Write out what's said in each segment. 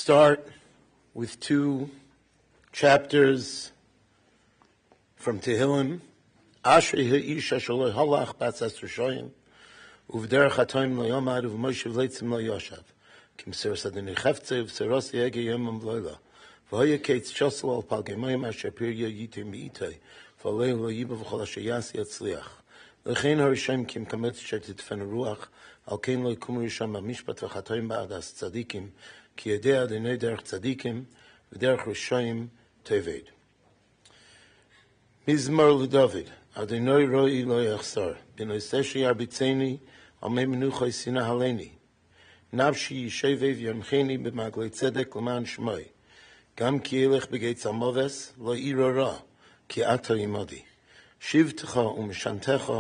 Start with two chapters from Tehillim. Ashrei ha'isha shelo halach bas esser shoyim uv'derech hatoim lo yomad uv'moshev leitzim lo yoshav kimseres adonai cheftzei uv'seros yege yomam v'loila v'hoya keitz shosel al pal gemayim asher pirya yitim mi'itay v'alei lo yiba v'chol asher yasi yatzliach l'chein harishayim kim kametz asher titfen ruach al kein lo yikum risham b'mishpat v'chatoim ba'adas tzadikim כי ידע אדוני דרך צדיקים ודרך רשעים תאבד. מזמור לדוד, אדוני רואי לא יחסר, בנושא שירביצני, על מי מנוחי שנא הלני. נפשי ישבב ימחני במעגלי צדק למען שמי. גם כי אלך בגיא צלמובס, לא אירא רע, כי אתה עמדי. שבתך ומשענתך,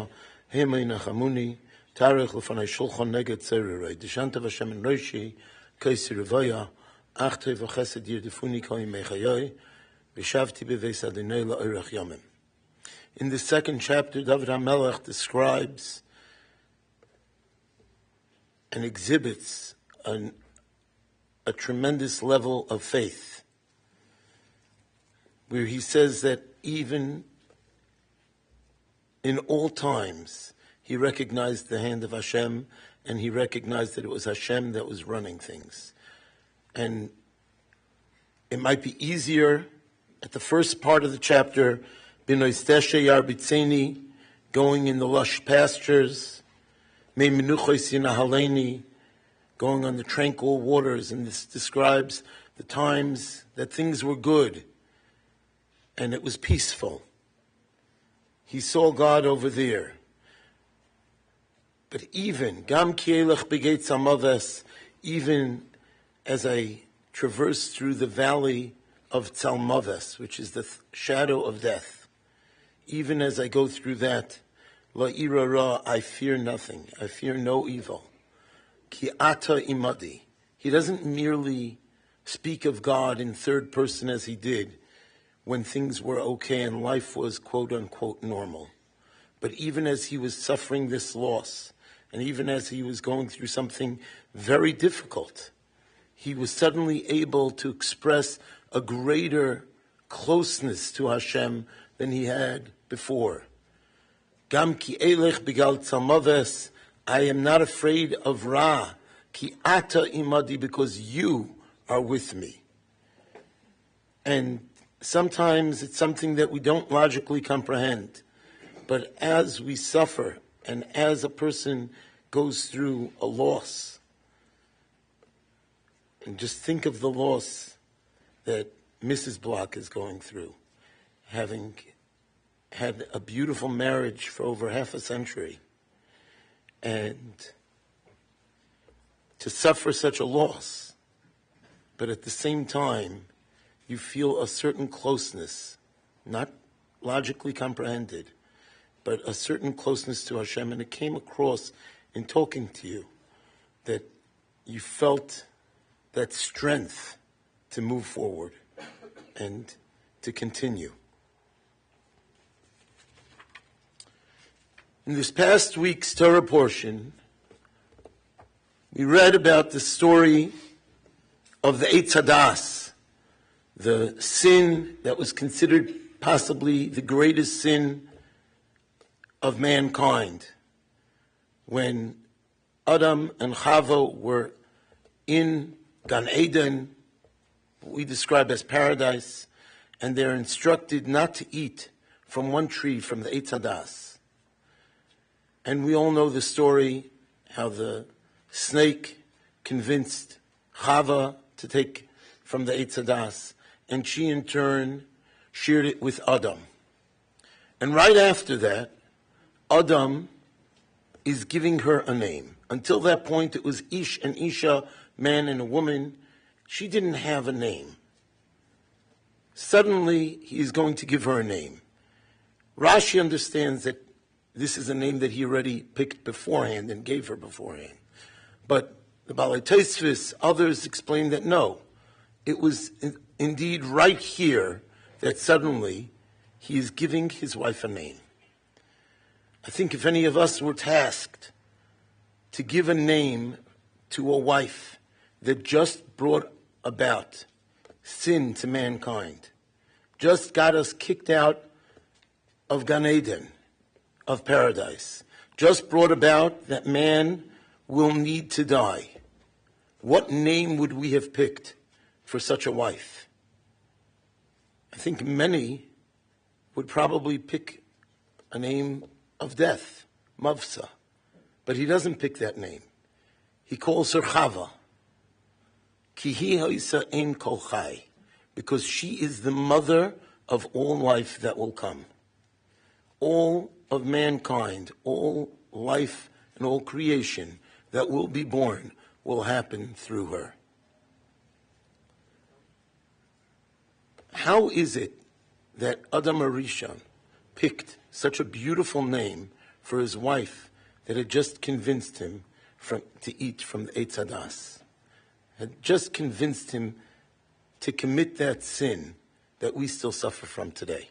המה ינחמוני, תארך לפני שולחן נגד צררי. דשנת בשם ראשי, Kaisi Revaya, Achtei v'chesed yirdefuni kol yimei chayoi, v'shavti b'veis Adonai la'orech yomim. In the second chapter, David HaMelech describes and exhibits a tremendous level of faith, where he says that even in all times, he recognized the hand of Hashem, and he recognized that it was Hashem that was running things. And it might be easier at the first part of the chapter, B'noisteshe yarbitzeni, going in the lush pastures, Me menuchos yinahaleni, going on the tranquil waters, and this describes the times that things were good and it was peaceful. He saw God over there. But even, Gam kielech begeit tzalmaves, even as I traverse through the valley of tzalmaves, which is the shadow of death, even as I go through that, la ira ra, I fear nothing, I fear no evil. Ki ata imadi. He doesn't merely speak of God in third person as he did when things were okay and life was quote unquote normal. But even as he was suffering this loss, and even as he was going through something very difficult, he was suddenly able to express a greater closeness to Hashem than he had before. Gam ki elech bigal tzalmaves, I am not afraid of Ra, ki ata imadi, because you are with me. And sometimes it's something that we don't logically comprehend. But as we suffer, and as a person goes through a loss, and just think of the loss that Mrs. Block is going through, having had a beautiful marriage for over half a century, and to suffer such a loss, but at the same time, you feel a certain closeness, not logically comprehended, but a certain closeness to Hashem. And it came across in talking to you that you felt that strength to move forward and to continue. In this past week's Torah portion, we read about the story of the Eitz Hadas, the sin that was considered possibly the greatest sin of mankind, when Adam and Chava were in Gan Eden, what we describe as paradise, and they're instructed not to eat from one tree, from the Eitz Hadas. And we all know the story, how the snake convinced Chava to take from the Eitz Hadas, and she in turn shared it with Adam. And right after that, Adam is giving her a name. Until that point, it was Ish and Isha, man and a woman. She didn't have a name. Suddenly, he is going to give her a name. Rashi understands that this is a name that he already picked beforehand and gave her beforehand. But the Balei Tosfos, others explain that no, it was indeed right here that suddenly he is giving his wife a name. I think if any of us were tasked to give a name to a wife that just brought about sin to mankind, just got us kicked out of Gan Eden, of paradise, just brought about that man will need to die, what name would we have picked for such a wife? I think many would probably pick a name of death, Mavsa. But he doesn't pick that name. He calls her Chava. Ki hi ha'isa ein kol chai, because she is the mother of all life that will come. All of mankind, all life and all creation that will be born will happen through her. How is it that Adam HaRishon picked such a beautiful name for his wife that had just convinced him to eat from the Eitz Hadas, had just convinced him to commit that sin that we still suffer from today?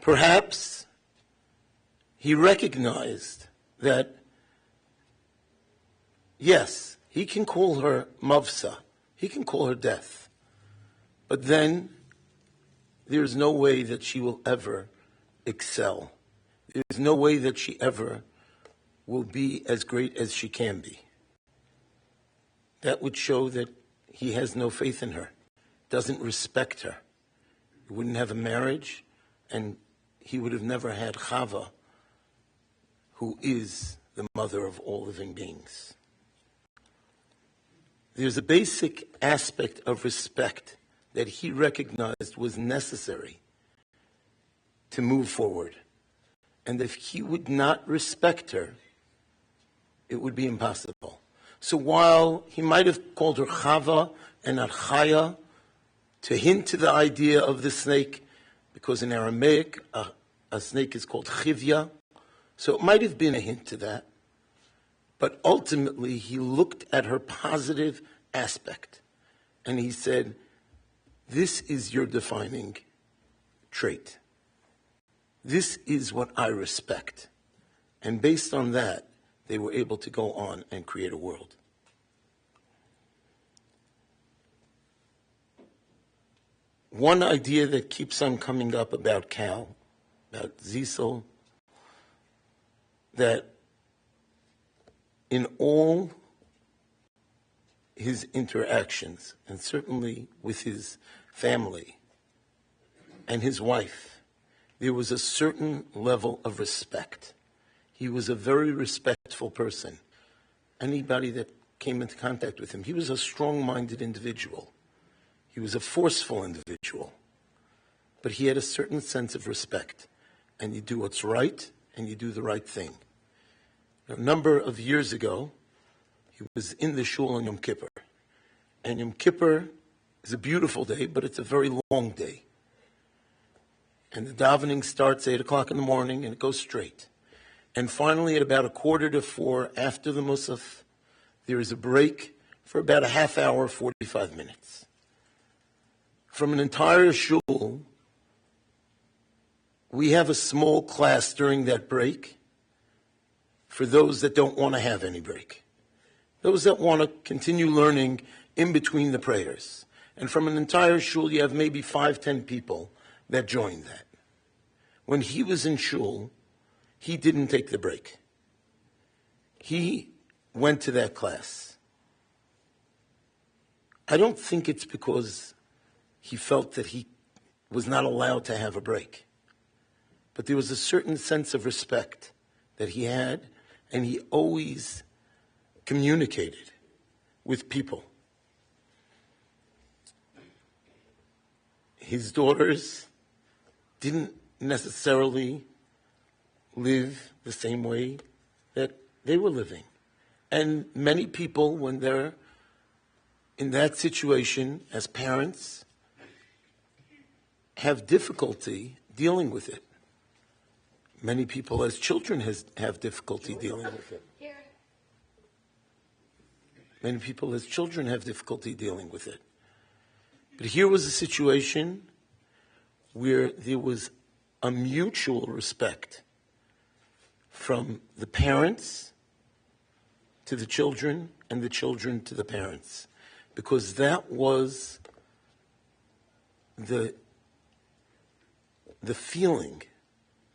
Perhaps he recognized that, yes, he can call her Mavsa, he can call her death, but then there's no way that she will ever excel. There's no way that she ever will be as great as she can be. That would show that he has no faith in her, doesn't respect her. He wouldn't have a marriage, and he would have never had Chava, who is the mother of all living beings. There's a basic aspect of respect that he recognized was necessary to move forward. And if he would not respect her, it would be impossible. So while he might have called her Chava and not Chaya, to hint to the idea of the snake, because in Aramaic, a snake is called Chivya, so it might have been a hint to that. But ultimately, he looked at her positive aspect, and he said, this is your defining trait. This is what I respect. And based on that, they were able to go on and create a world. One idea that keeps on coming up about Cal, about Zisel, that in all his interactions, and certainly with his family and his wife, there was a certain level of respect. He was a very respectful person. Anybody that came into contact with him, he was a strong-minded individual. He was a forceful individual. But he had a certain sense of respect. And you do what's right, and you do the right thing. A number of years ago, he was in the shul on Yom Kippur. And Yom Kippur is a beautiful day, but it's a very long day. And the davening starts 8 o'clock in the morning, and it goes straight. And finally, at about 3:45 after the Musaf, there is a break for about a half hour, 45 minutes. From an entire shul, we have a small class during that break for those that don't want to have any break. Those that want to continue learning in between the prayers. And from an entire shul, you have maybe 5-10 people that join that. When he was in shul, he didn't take the break. He went to that class. I don't think it's because he felt that he was not allowed to have a break. But there was a certain sense of respect that he had, and he always communicated with people. His daughters didn't necessarily live the same way that they were living. And many people, when they're in that situation as parents, have difficulty dealing with it. Many people as children have difficulty dealing with it. Many people as children have difficulty dealing with it. But here was a situation where there was a mutual respect from the parents to the children and the children to the parents, because that was the feeling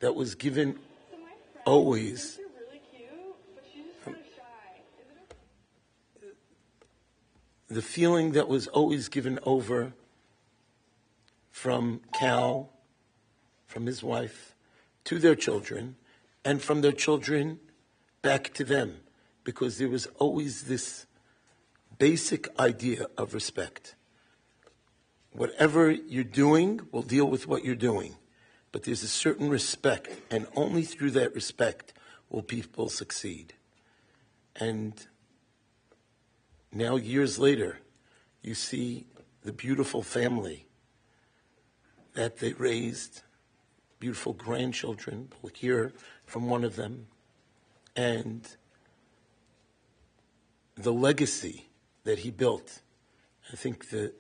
that was given always. Really cute, but she's just kind of shy. The feeling that was always given over from Cal, from his wife, to their children, and from their children back to them, because there was always this basic idea of respect. Whatever you're doing, we'll deal with what you're doing. But there's a certain respect, and only through that respect will people succeed. And now, years later, you see the beautiful family that they raised, beautiful grandchildren. We'll hear from one of them. And the legacy that he built, I think that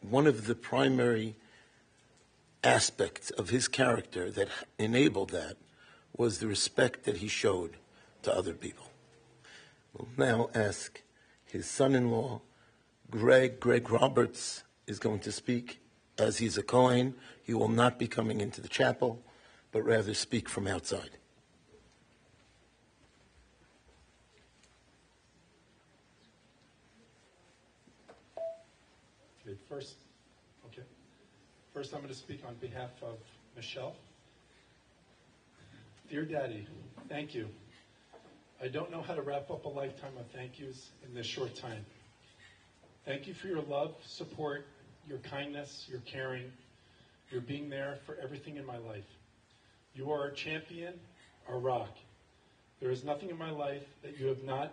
one of the primary aspects of his character that enabled that was the respect that he showed to other people. We'll now ask his son-in-law, Greg Roberts, is going to speak. As he's a Kohen, he will not be coming into the chapel, but rather speak from outside. First, I'm going to speak on behalf of Michelle. Dear Daddy, thank you. I don't know how to wrap up a lifetime of thank yous in this short time. Thank you for your love, support, your kindness, your caring, your being there for everything in my life. You are our champion, our rock. There is nothing in my life that you have not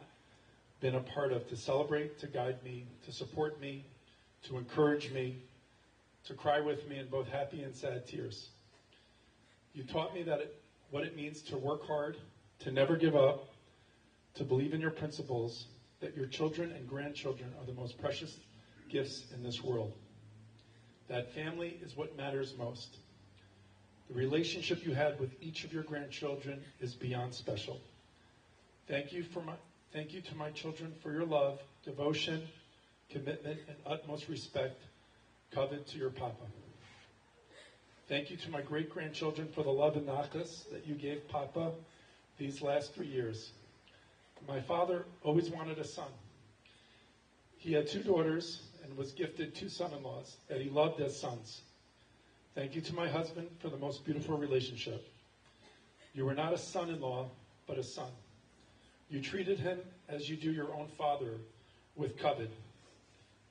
been a part of to celebrate, to guide me, to support me, to encourage me, to cry with me in both happy and sad tears. You taught me what it means to work hard, to never give up, to believe in your principles, that your children and grandchildren are the most precious gifts in this world. That family is what matters most. The relationship you had with each of your grandchildren is beyond special. Thank you to my children for your love, devotion, commitment, and utmost respect coveted to your Papa. Thank you to my great-grandchildren for the love and nachas that you gave Papa these last 3 years. My father always wanted a son. He had 2 daughters and was gifted 2 son-in-laws that he loved as sons. Thank you to my husband for the most beautiful relationship. You were not a son-in-law, but a son. You treated him as you do your own father, with kavod.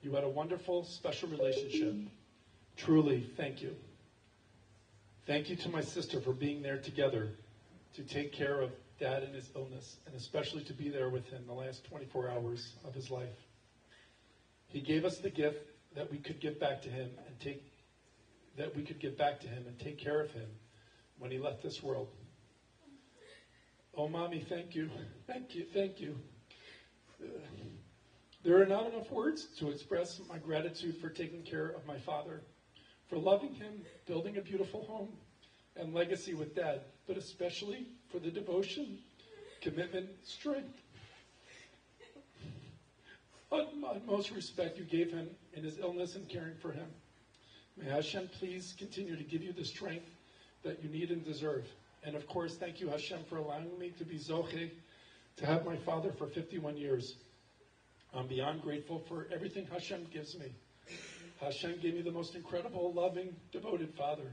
You had a wonderful, special relationship. Truly, thank you. Thank you to my sister for being there together to take care of Dad in his illness, and especially to be there with him the last 24 hours of his life. He gave us the gift that we could give back to him and take care of him when he left this world. Oh, Mommy, thank you. Thank you, thank you. There are not enough words to express my gratitude for taking care of my father, for loving him, building a beautiful home and legacy with Dad, but especially for the devotion, commitment, strength, utmost respect you gave him in his illness and caring for him. May Hashem please continue to give you the strength that you need and deserve. And of course, thank you, Hashem, for allowing me to be Zoche, to have my father for 51 years. I'm beyond grateful for everything Hashem gives me. Hashem gave me the most incredible, loving, devoted father.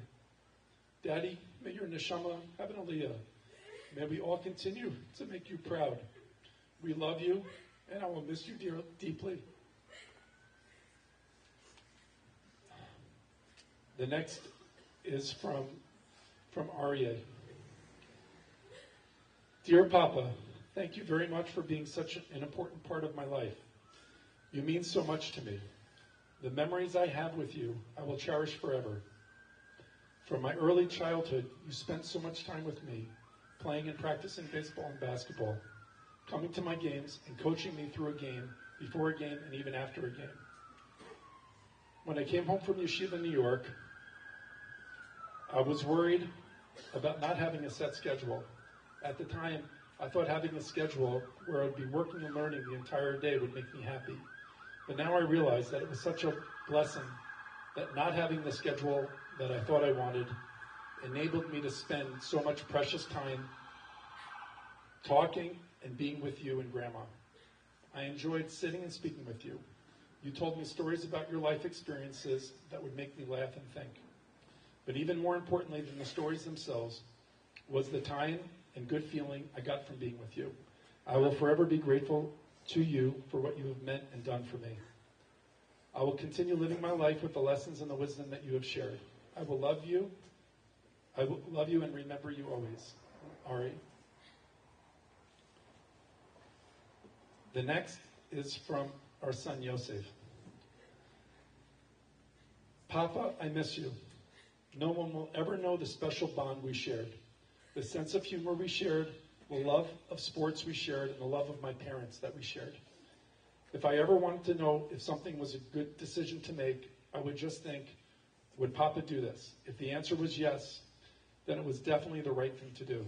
Daddy, may your neshama have an aliyah. May we all continue to make you proud. We love you, and I will miss you deeply. The next is from Aryeh. Dear Papa, thank you very much for being such an important part of my life. You mean so much to me. The memories I have with you, I will cherish forever. From my early childhood, you spent so much time with me, playing and practicing baseball and basketball, coming to my games and coaching me through a game, before a game, and even after a game. When I came home from Yeshiva, New York, I was worried about not having a set schedule. At the time, I thought having a schedule where I'd be working and learning the entire day would make me happy. But now I realize that it was such a blessing that not having the schedule that I thought I wanted enabled me to spend so much precious time talking and being with you and Grandma. I enjoyed sitting and speaking with you. You told me stories about your life experiences that would make me laugh and think. But even more importantly than the stories themselves was the time and good feeling I got from being with you. I will forever be grateful to you for what you have meant and done for me. I will continue living my life with the lessons and the wisdom that you have shared. I will love you and remember you always. Ari. The next is from our son Yosef. Papa, I miss you. No one will ever know the special bond we shared, the sense of humor we shared, the love of sports we shared, and the love of my parents that we shared. If I ever wanted to know if something was a good decision to make, I would just think, would Papa do this? If the answer was yes, then it was definitely the right thing to do.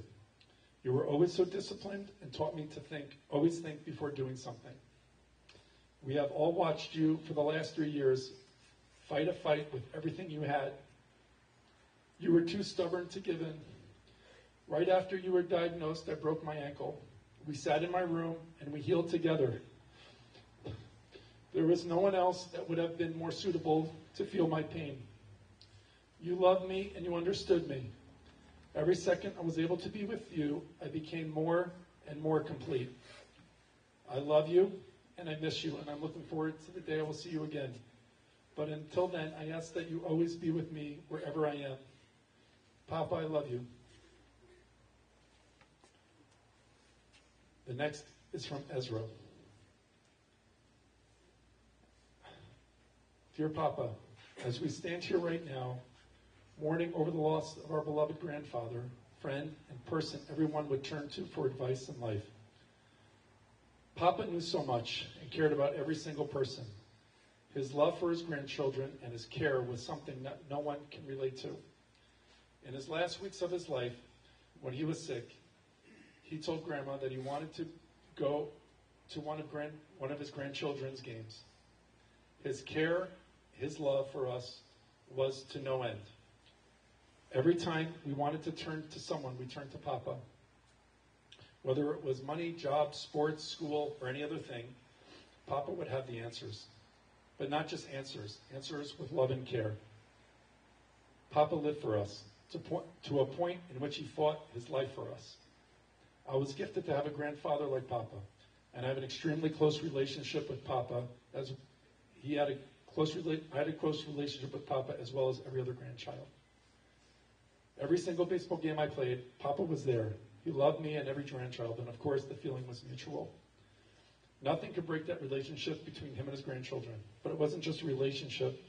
You were always so disciplined and taught me to always think before doing something. We have all watched you for the last 3 years fight a fight with everything you had. You were too stubborn to give in. Right after you were diagnosed, I broke my ankle. We sat in my room and we healed together. There was no one else that would have been more suitable to feel my pain. You loved me and you understood me. Every second I was able to be with you, I became more and more complete. I love you and I miss you, and I'm looking forward to the day I will see you again. But until then, I ask that you always be with me wherever I am. Papa, I love you. The next is from Ezra. Dear Papa, as we stand here right now, mourning over the loss of our beloved grandfather, friend, and person everyone would turn to for advice in life. Papa knew so much and cared about every single person. His love for his grandchildren and his care was something that no one can relate to. In his last weeks of his life, when he was sick, he told Grandma that he wanted to go to one of his grandchildren's games. His care, his love for us was to no end. Every time we wanted to turn to someone, we turned to Papa. Whether it was money, job, sports, school, or any other thing, Papa would have the answers. But not just answers with love and care. Papa lived for us, to a point in which he fought his life for us. I was gifted to have a grandfather like Papa, and I have an extremely close relationship with Papa, as I had a close relationship with Papa as well as every other grandchild. Every single baseball game I played, Papa was there. He loved me and every grandchild, and of course the feeling was mutual. Nothing could break that relationship between him and his grandchildren, but it wasn't just a relationship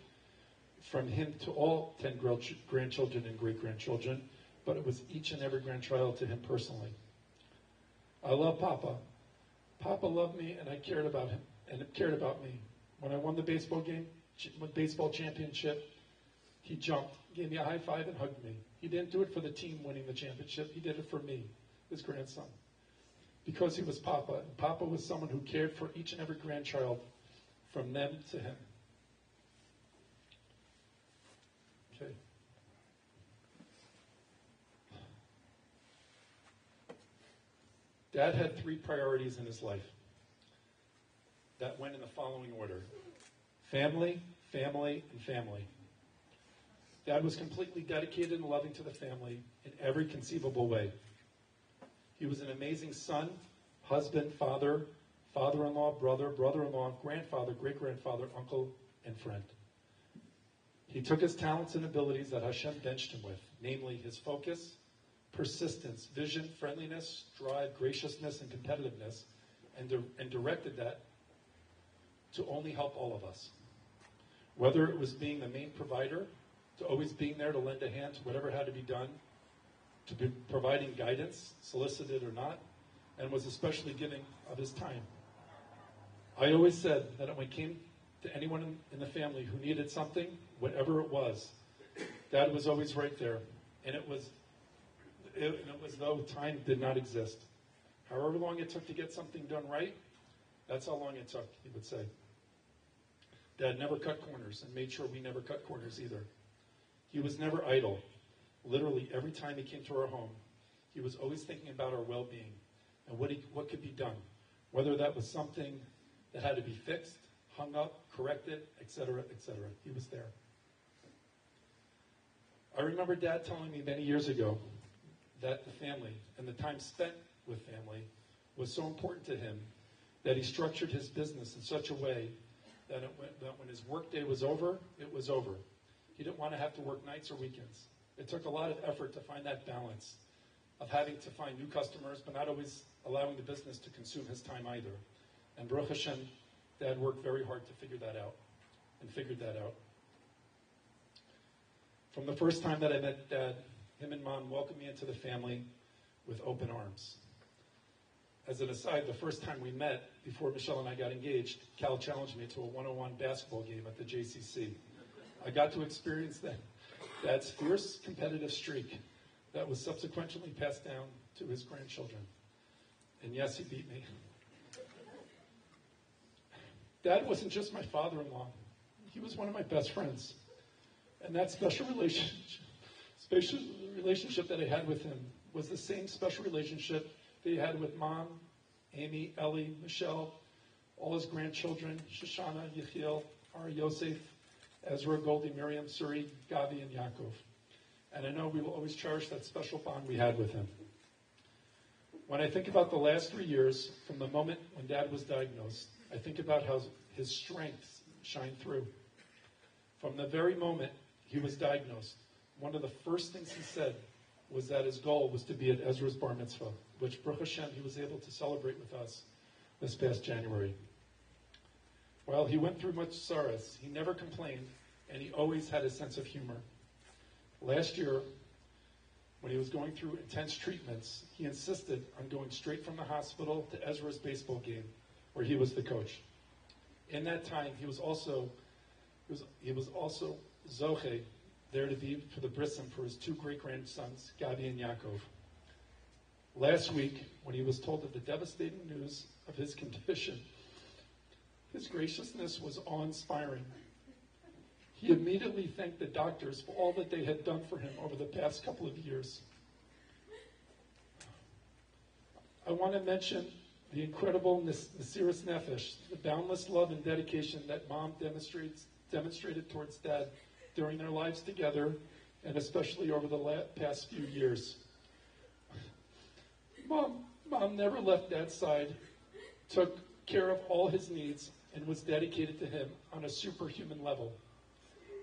from him to all 10 grandchildren and great-grandchildren, but it was each and every grandchild to him personally. I love Papa. Papa loved me, and I cared about him, and it cared about me. When I won the baseball championship, he jumped, gave me a high five, and hugged me. He didn't do it for the team winning the championship. He did it for me, his grandson, because he was Papa. And Papa was someone who cared for each and every grandchild, from them to him. Okay. Dad had 3 priorities in his life. that went in the following order: family, family, and family. Dad was completely dedicated and loving to the family in every conceivable way. He was an amazing son, husband, father, father-in-law, brother, brother-in-law, grandfather, great-grandfather, uncle, and friend. He took his talents and abilities that Hashem benched him with, namely his focus, persistence, vision, friendliness, drive, graciousness, and competitiveness, and directed that to only help all of us. Whether it was being the main provider, to always being there to lend a hand to whatever had to be done, to be providing guidance, solicited or not, and was especially giving of his time. I always said that when it came to anyone in the family who needed something, whatever it was, Dad was always right there. And it was though time did not exist. However long it took to get something done right, that's how long it took, he would say. Dad never cut corners and made sure we never cut corners either. He was never idle. Literally, every time he came to our home, he was always thinking about our well-being and what could be done, whether that was something that had to be fixed, hung up, corrected, etc., etc. He was there. I remember Dad telling me many years ago that the family and the time spent with family was so important to him that he structured his business in such a way that when his workday was over, it was over. He didn't want to have to work nights or weekends. It took a lot of effort to find that balance of having to find new customers, but not always allowing the business to consume his time either. And Baruch Hashem, Dad worked very hard to figure that out, and figured that out. From the first time that I met Dad, him and Mom welcomed me into the family with open arms. As an aside, the first time we met, before Michelle and I got engaged, Cal challenged me to a one-on-one basketball game at the JCC. I got to experience Dad's fierce competitive streak that was subsequently passed down to his grandchildren. And yes, he beat me. Dad wasn't just my father-in-law. He was one of my best friends. And that special relationship that I had with him was the same special relationship that he had with Mom, Amy, Ellie, Michelle, all his grandchildren, Shoshana, Yechiel, Ari Yosef, Ezra, Goldie, Miriam, Suri, Gavi, and Yaakov. And I know we will always cherish that special bond we had with him. When I think about the last 3 years, from the moment when Dad was diagnosed, I think about how his strengths shine through. From the very moment he was diagnosed, one of the first things he said was that his goal was to be at Ezra's bar mitzvah, which Baruch Hashem he was able to celebrate with us this past January. While he went through much sorrows, he never complained, and he always had a sense of humor. Last year, when he was going through intense treatments, he insisted on going straight from the hospital to Ezra's baseball game, where he was the coach. In that time, he was also Zoche, there to be for the brissim for his two great-grandsons, Gabi and Yaakov. Last week, when he was told of the devastating news of his condition, his graciousness was awe-inspiring. He immediately thanked the doctors for all that they had done for him over the past couple of years. I want to mention the incredible Mesiras Nefesh, the boundless love and dedication that Mom demonstrated towards Dad during their lives together, and especially over the past few years. Mom never left Dad's side, took care of all his needs, and was dedicated to him on a superhuman level.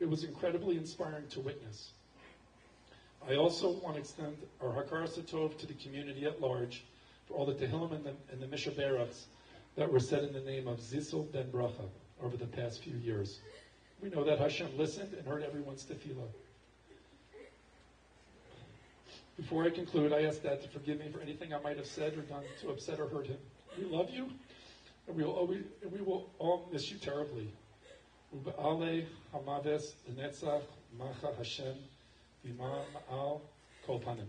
It was incredibly inspiring to witness. I also want to extend our Hakar Satov to the community at large for all the Tehillim and the Mishaberachs that were said in the name of Zissel ben Bracha over the past few years. We know that Hashem listened and heard everyone's tefillah. Before I conclude, I ask Dad to forgive me for anything I might have said or done to upset or hurt him. We love you, and we will all miss you terribly. Ube'ale hamaves l'netzach macha Hashem v'ma ma'al kol panim.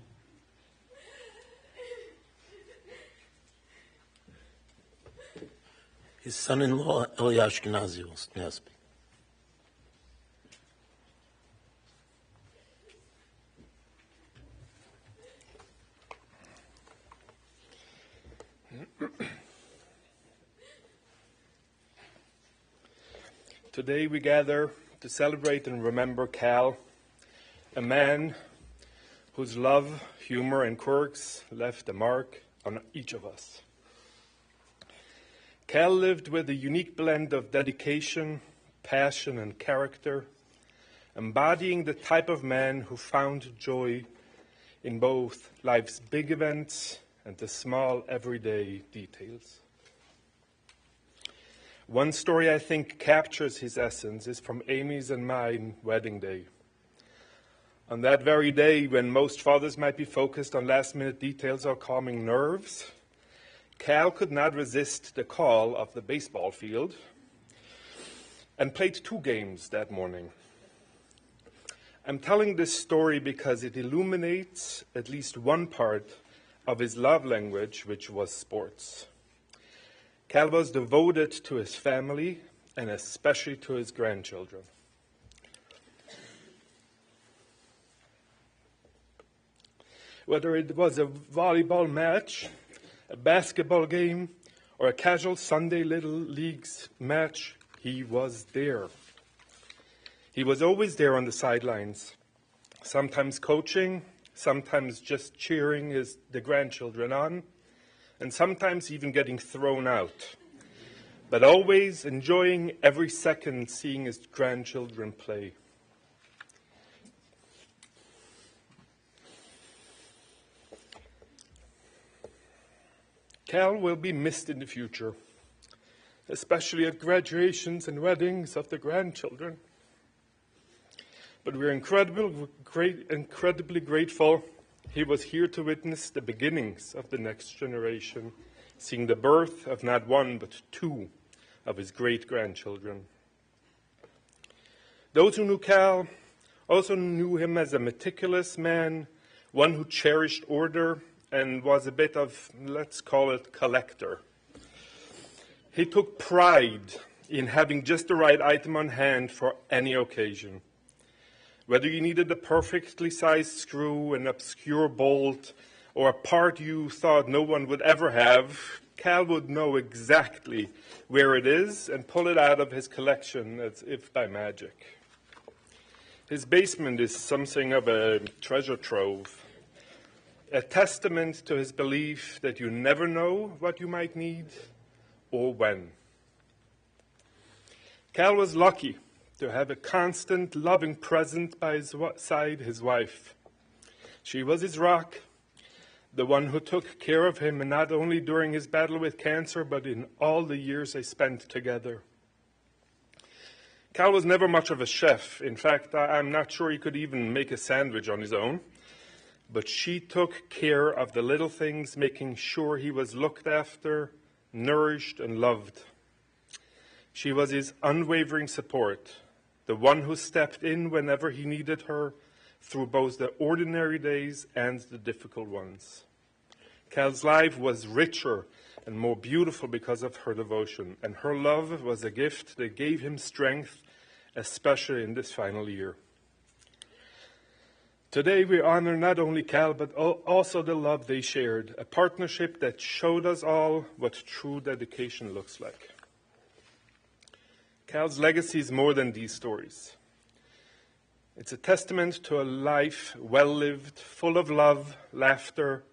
His son-in-law, Eli Ashkenazi, will now speak. Today we gather to celebrate and remember Cal, a man whose love, humor, and quirks left a mark on each of us. Cal lived with a unique blend of dedication, passion, and character, embodying the type of man who found joy in both life's big events and the small, everyday details. One story I think captures his essence is from Amy's and mine wedding day. On that very day, when most fathers might be focused on last-minute details or calming nerves, Cal could not resist the call of the baseball field and played 2 games that morning. I'm telling this story because it illuminates at least one part of his love language, which was sports. Cal was devoted to his family and especially to his grandchildren. Whether it was a volleyball match, a basketball game, or a casual Sunday Little Leagues match, he was there. He was always there on the sidelines, sometimes coaching, sometimes just cheering the grandchildren on, and sometimes even getting thrown out, but always enjoying every second seeing his grandchildren play. Cal will be missed in the future, especially at graduations and weddings of the grandchildren. But we're incredibly grateful he was here to witness the beginnings of the next generation, seeing the birth of not 1 but 2 of his great-grandchildren. Those who knew Cal also knew him as a meticulous man, one who cherished order and was a bit of, let's call it, collector. He took pride in having just the right item on hand for any occasion. Whether you needed a perfectly sized screw, an obscure bolt, or a part you thought no one would ever have, Cal would know exactly where it is and pull it out of his collection as if by magic. His basement is something of a treasure trove, a testament to his belief that you never know what you might need or when. Cal was lucky to have a constant, loving presence by his side, his wife. She was his rock, the one who took care of him, and not only during his battle with cancer, but in all the years they spent together. Cal was never much of a chef. In fact, I'm not sure he could even make a sandwich on his own. But she took care of the little things, making sure he was looked after, nourished, and loved. She was his unwavering support, the one who stepped in whenever he needed her through both the ordinary days and the difficult ones. Cal's life was richer and more beautiful because of her devotion, and her love was a gift that gave him strength, especially in this final year. Today we honor not only Cal, but also the love they shared, a partnership that showed us all what true dedication looks like. Cal's legacy is more than these stories. It's a testament to a life well-lived, full of love, laughter,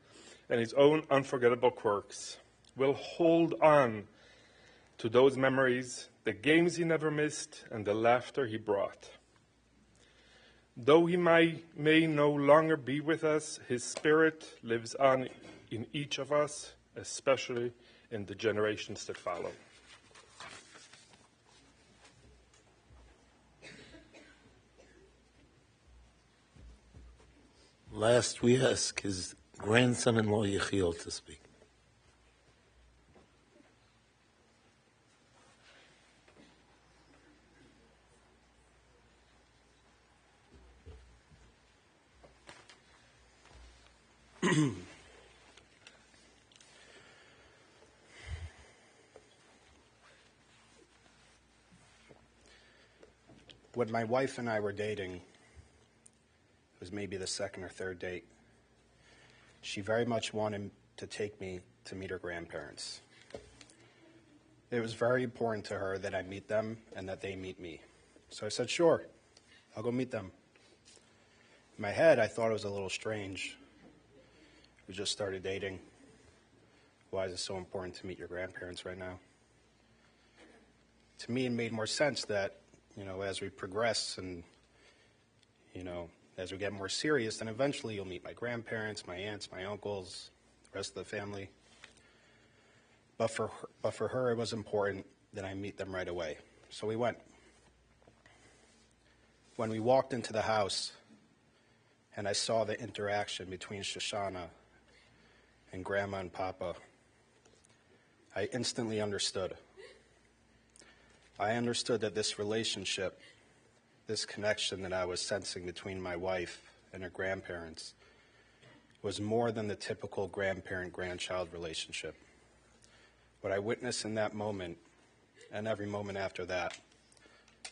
and his own unforgettable quirks. We'll hold on to those memories, the games he never missed, and the laughter he brought. Though he may no longer be with us, his spirit lives on in each of us, especially in the generations that follow. Last, we ask his grandson-in-law Yechiel to speak. When my wife and I were dating, it was maybe the second or third date, she very much wanted to take me to meet her grandparents. It was very important to her that I meet them and that they meet me. So I said, sure, I'll go meet them. In my head, I thought it was a little strange. We just started dating. Why is it so important to meet your grandparents right now? To me, it made more sense that, as we progress and, as we get more serious, then eventually you'll meet my grandparents, my aunts, my uncles, the rest of the family. But for her, it was important that I meet them right away. So we went. When we walked into the house and I saw the interaction between Shoshana and Grandma and Papa, I instantly understood. I understood that this relationship, this connection that I was sensing between my wife and her grandparents was more than the typical grandparent-grandchild relationship. What I witnessed in that moment, and every moment after that,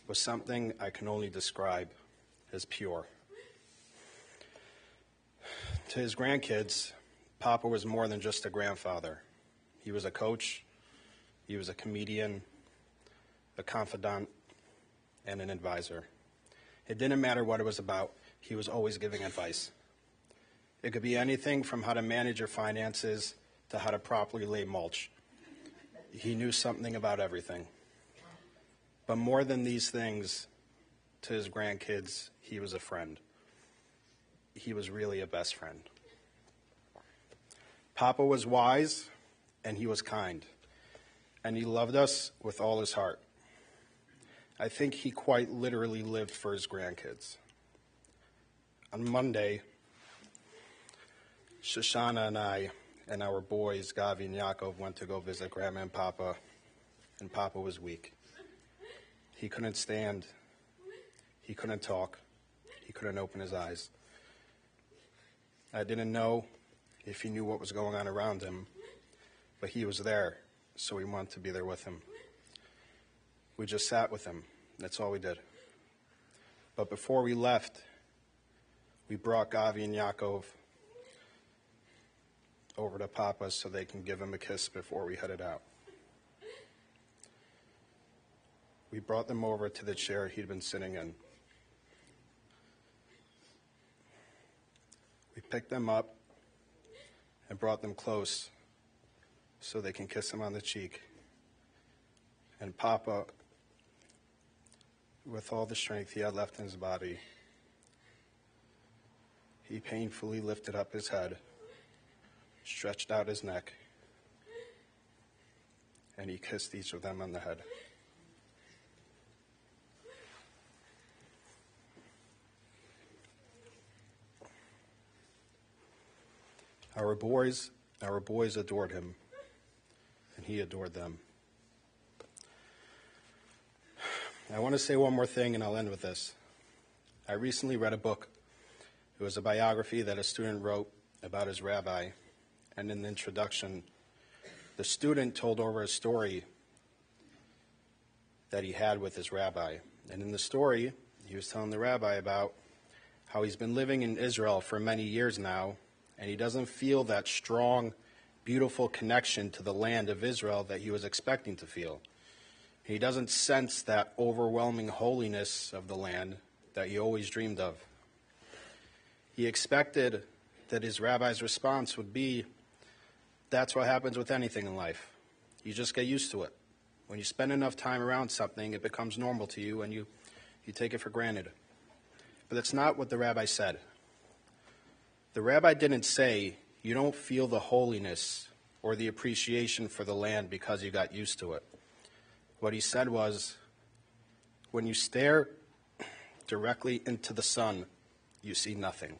was something I can only describe as pure. To his grandkids, Papa was more than just a grandfather. He was a coach, he was a comedian, a confidant, and an advisor. It didn't matter what it was about, he was always giving advice. It could be anything from how to manage your finances to how to properly lay mulch. He knew something about everything. But more than these things, to his grandkids, he was a friend. He was really a best friend. Papa was wise, and he was kind, and he loved us with all his heart. I think he quite literally lived for his grandkids. On Monday, Shoshana and I and our boys, Gavi and Yaakov, went to go visit Grandma and Papa was weak. He couldn't stand, he couldn't talk, he couldn't open his eyes. I didn't know if he knew what was going on around him, but he was there, so we wanted to be there with him. We just sat with him. That's all we did. But before we left, we brought Gavi and Yaakov over to Papa so they can give him a kiss before we headed out. We brought them over to the chair he'd been sitting in. We picked them up and brought them close so they can kiss him on the cheek. And Papa, with all the strength he had left in his body, he painfully lifted up his head, stretched out his neck, and he kissed each of them on the head. Our boys adored him, and he adored them. I want to say one more thing, and I'll end with this. I recently read a book. It was a biography that a student wrote about his rabbi, and in the introduction, the student told over a story that he had with his rabbi. And in the story, he was telling the rabbi about how he's been living in Israel for many years now, and he doesn't feel that strong, beautiful connection to the land of Israel that he was expecting to feel. He doesn't sense that overwhelming holiness of the land that he always dreamed of. He expected that his rabbi's response would be, that's what happens with anything in life. You just get used to it. When you spend enough time around something, it becomes normal to you and you take it for granted. But that's not what the rabbi said. The rabbi didn't say, you don't feel the holiness or the appreciation for the land because you got used to it. What he said was, when you stare directly into the sun, you see nothing.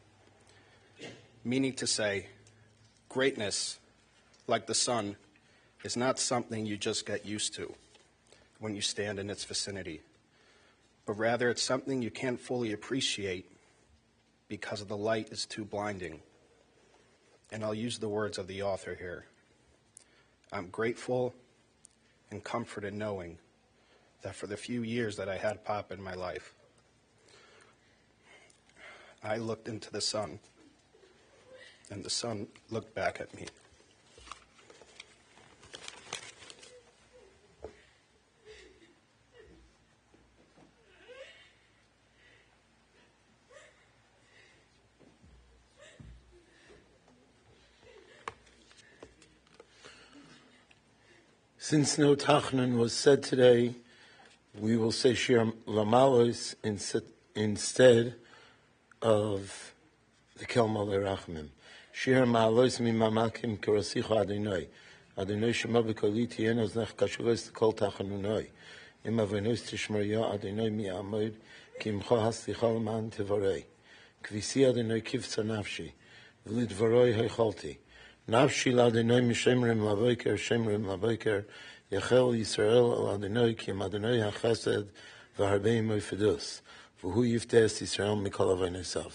Meaning to say, greatness, like the sun, is not something you just get used to when you stand in its vicinity, but rather it's something you can't fully appreciate because the light is too blinding. And I'll use the words of the author here. I'm grateful and comforted knowing that for the few years that I had Papa in my life, I looked into the sun, and the sun looked back at me. Since no Tachnun was said today, we will say Shir Lamalos instead of the Kel Malei Rachmim. Shir Ma'alos Mimamakim Kerasicha Adonai. Adonai Shema B'Koli Tien Oznech Kashuves Kol Tachanunoi. Im Avenos Tishmarya Adonai Mi'amod Kimcha Haslicha L'man Tevarei. Kvisi Adonai Kivtza Nafshi. V'lidvaroi Heicholti. Nafshi L'Adonai Mishemrim Lavoiker Shemrim Lavoiker. Yachel Yisrael Al Adonai Kim Adonai HaChesed V'Harbei Moifedus. V'hu Yiftes Yisrael Mikol Avonesav.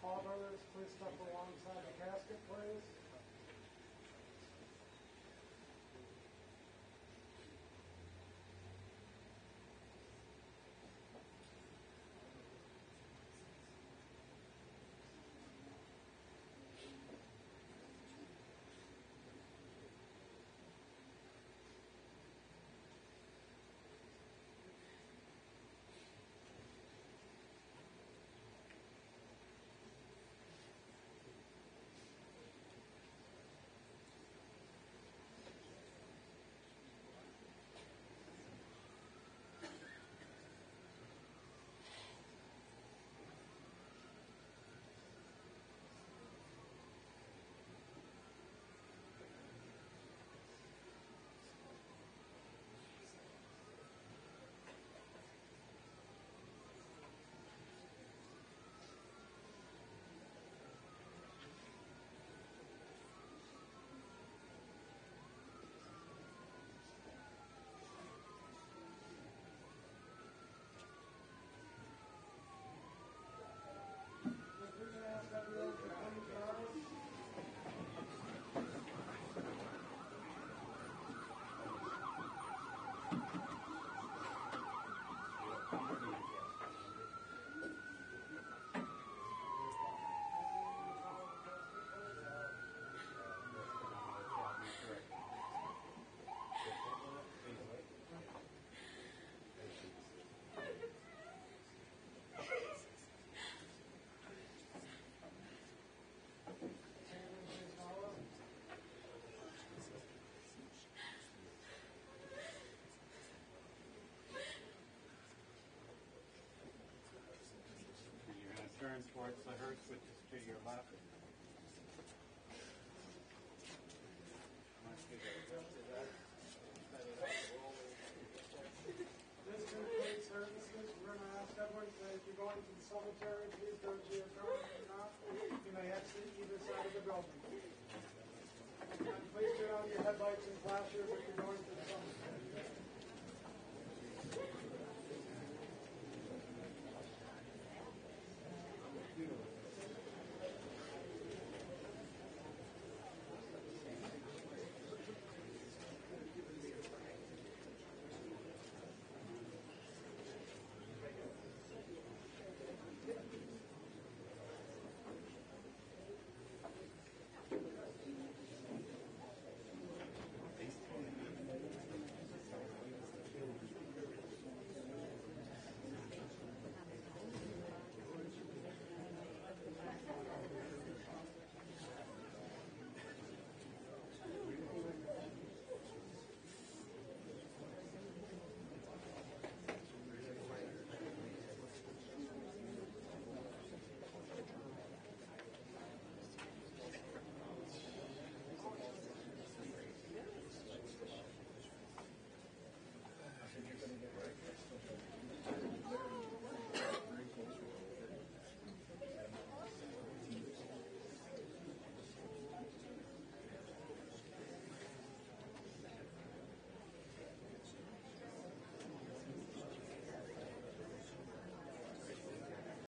All brothers, please step alongside the casket, please. towards the hearse, which is to your left. This concludes services. We're going to ask everyone that if you're going to the cemetery, please go to your car. If not, you may exit either side of the building. And please turn on your headlights and flashers if you're going